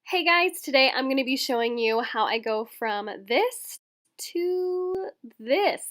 Hey guys, today I'm going to be showing you how I go from this to this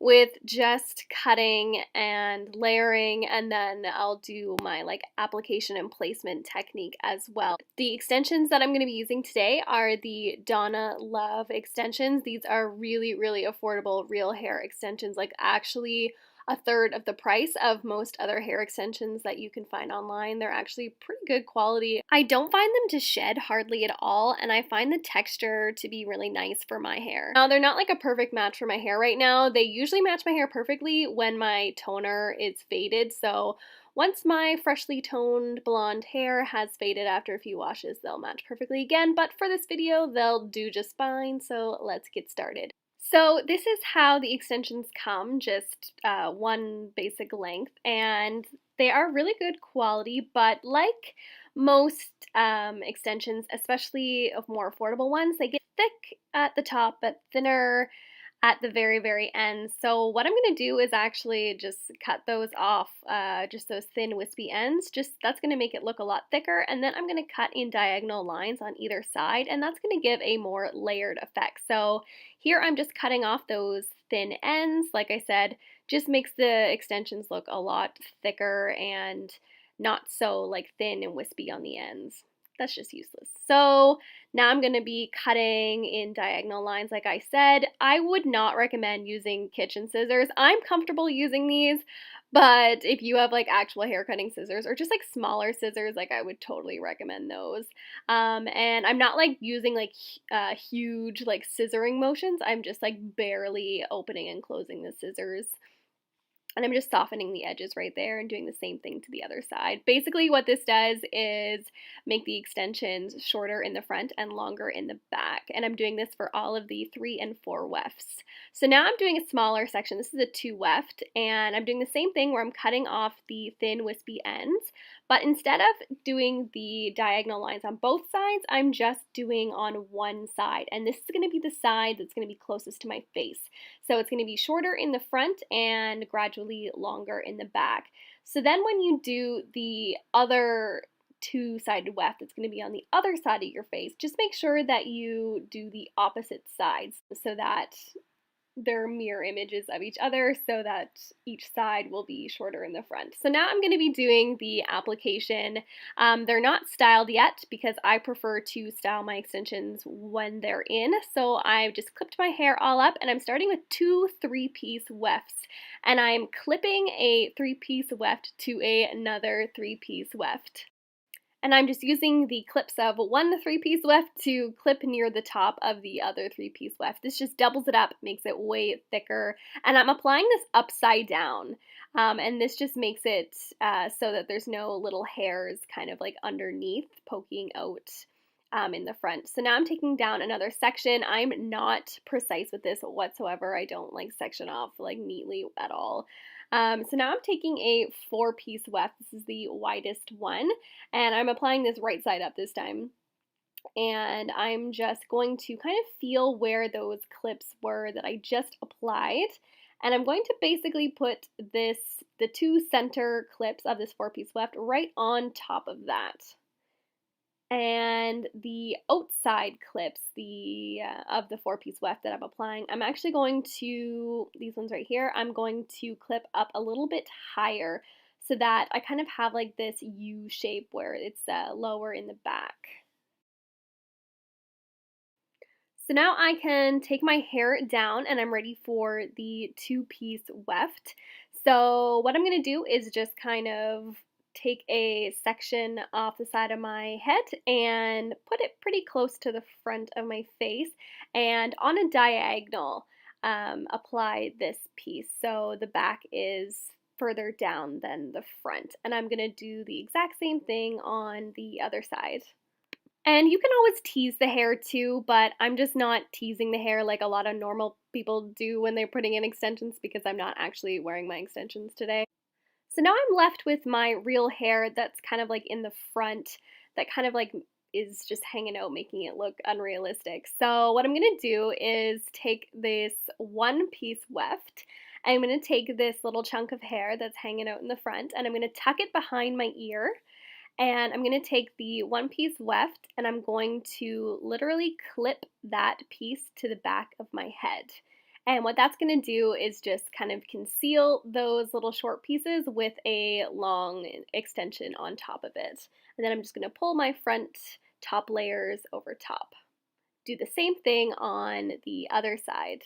with just cutting and layering, and then I'll do my application and placement technique as well. The extensions that I'm going to be using today are the Donna Love extensions. These are really, really affordable real hair extensions, like actually a third of the price of most other hair extensions that you can find online. They're actually pretty good quality. I don't find them to shed hardly at all, and I find the texture to be really nice for my hair. Now, they're not like a perfect match for my hair right now. They usually match my hair perfectly when my toner is faded, so once my freshly toned blonde hair has faded after a few washes, they'll match perfectly again, but for this video, they'll do just fine, so let's get started. So this is how the extensions come, just one basic length, and they are really good quality, but like most extensions, especially of more affordable ones, they get thick at the top but thinner at the very, very end. So what I'm going to do is actually just cut those off, just those thin wispy ends. That's going to make it look a lot thicker, and then I'm going to cut in diagonal lines on either side, and that's going to give a more layered effect. So here I'm just cutting off those thin ends. Like I said, just makes the extensions look a lot thicker and not so thin and wispy on the ends. That's just useless. So now I'm going to be cutting in diagonal lines like I said. I would not recommend using kitchen scissors. I'm comfortable using these, but if you have actual hair cutting scissors or just smaller scissors, I would totally recommend those. And I'm not using huge scissoring motions. I'm just barely opening and closing the scissors. And I'm just softening the edges right there and doing the same thing to the other side. Basically what this does is make the extensions shorter in the front and longer in the back. And I'm doing this for all of the 3 and 4 wefts. So now I'm doing a smaller section. This is a 2 weft, and I'm doing the same thing where I'm cutting off the thin wispy ends. But instead of doing the diagonal lines on both sides, I'm just doing on one side. And this is going to be the side that's going to be closest to my face. So it's going to be shorter in the front and gradually longer in the back. So then when you do the other two-sided weft that's going to be on the other side of your face, just make sure that you do the opposite sides so that they're mirror images of each other so that each side will be shorter in the front. So now I'm going to be doing the application. They're not styled yet because I prefer to style my extensions when they're in. So I've just clipped my hair all up, and I'm starting with 2 3-piece wefts, and I'm clipping a 3-piece weft to another 3-piece weft. And I'm just using the clips of one 3-piece weft to clip near the top of the other 3-piece weft. This just doubles it up, makes it way thicker. And I'm applying this upside down. And this just makes it so that there's no little hairs kind of underneath poking out in the front. So now I'm taking down another section. I'm not precise with this whatsoever. I don't section off neatly at all. So now I'm taking a 4-piece weft. This is the widest one, and I'm applying this right side up this time. And I'm just going to kind of feel where those clips were that I just applied. And I'm going to basically put the 2 center clips of this 4-piece weft right on top of that. And the outside clips of the 4-piece weft that I'm applying, I'm actually going to, these ones right here, I'm going to clip up a little bit higher so that I kind of have this U shape where it's lower in the back. So now I can take my hair down and I'm ready for the 2-piece weft. So what I'm going to do is just kind of take a section off the side of my head and put it pretty close to the front of my face, and on a diagonal apply this piece so the back is further down than the front, and I'm going to do the exact same thing on the other side. And you can always tease the hair too, but I'm just not teasing the hair like a lot of normal people do when they're putting in extensions because I'm not actually wearing my extensions today. So now I'm left with my real hair that's kind of in the front, that kind of is just hanging out, making it look unrealistic. So what I'm going to do is take this 1-piece weft, and I'm going to take this little chunk of hair that's hanging out in the front, and I'm going to tuck it behind my ear. And I'm going to take the one piece weft and I'm going to literally clip that piece to the back of my head. And what that's going to do is just kind of conceal those little short pieces with a long extension on top of it. And then I'm just going to pull my front top layers over top. Do the same thing on the other side.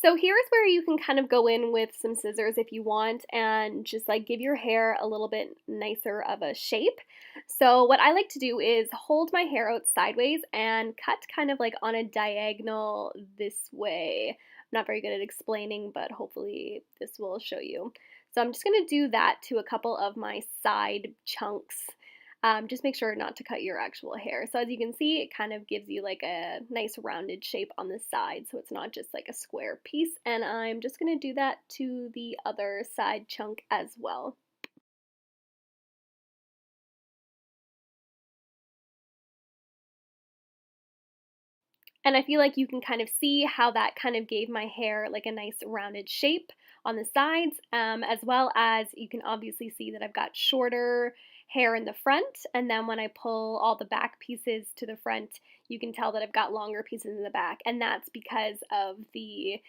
So here's where you can kind of go in with some scissors if you want and just like give your hair a little bit nicer of a shape. So what I like to do is hold my hair out sideways and cut kind of like on a diagonal this way. I'm not very good at explaining, but hopefully this will show you. So I'm just going to do that to a couple of my side chunks. Just make sure not to cut your actual hair. So as you can see, it kind of gives you like a nice rounded shape on the side, so it's not just like a square piece. And I'm just going to do that to the other side chunk as well. And I feel like you can kind of see how that kind of gave my hair like a nice rounded shape on the sides, as well as you can obviously see that I've got shorter hair in the front, and then when I pull all the back pieces to the front, you can tell that I've got longer pieces in the back, and that's because of the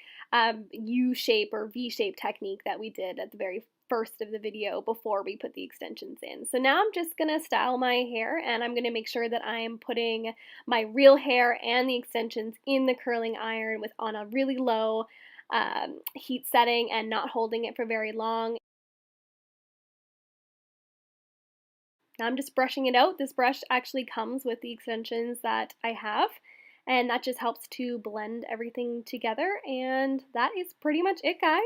U shape or V shape technique that we did at the very first of the video before we put the extensions in. So now I'm just gonna style my hair, and I'm gonna make sure that I'm putting my real hair and the extensions in the curling iron with on a really low heat setting and not holding it for very long. Now I'm just brushing it out. This brush actually comes with the extensions that I have, and that just helps to blend everything together, and that is pretty much it, guys.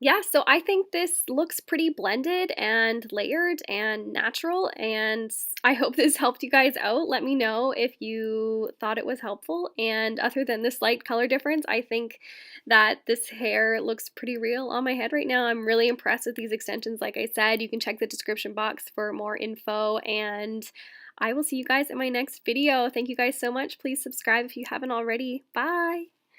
Yeah, so I think this looks pretty blended and layered and natural, and I hope this helped you guys out. Let me know if you thought it was helpful, and other than the slight color difference, I think that this hair looks pretty real on my head right now. I'm really impressed with these extensions. Like I said, you can check the description box for more info, and I will see you guys in my next video. Thank you guys so much. Please subscribe if you haven't already. Bye!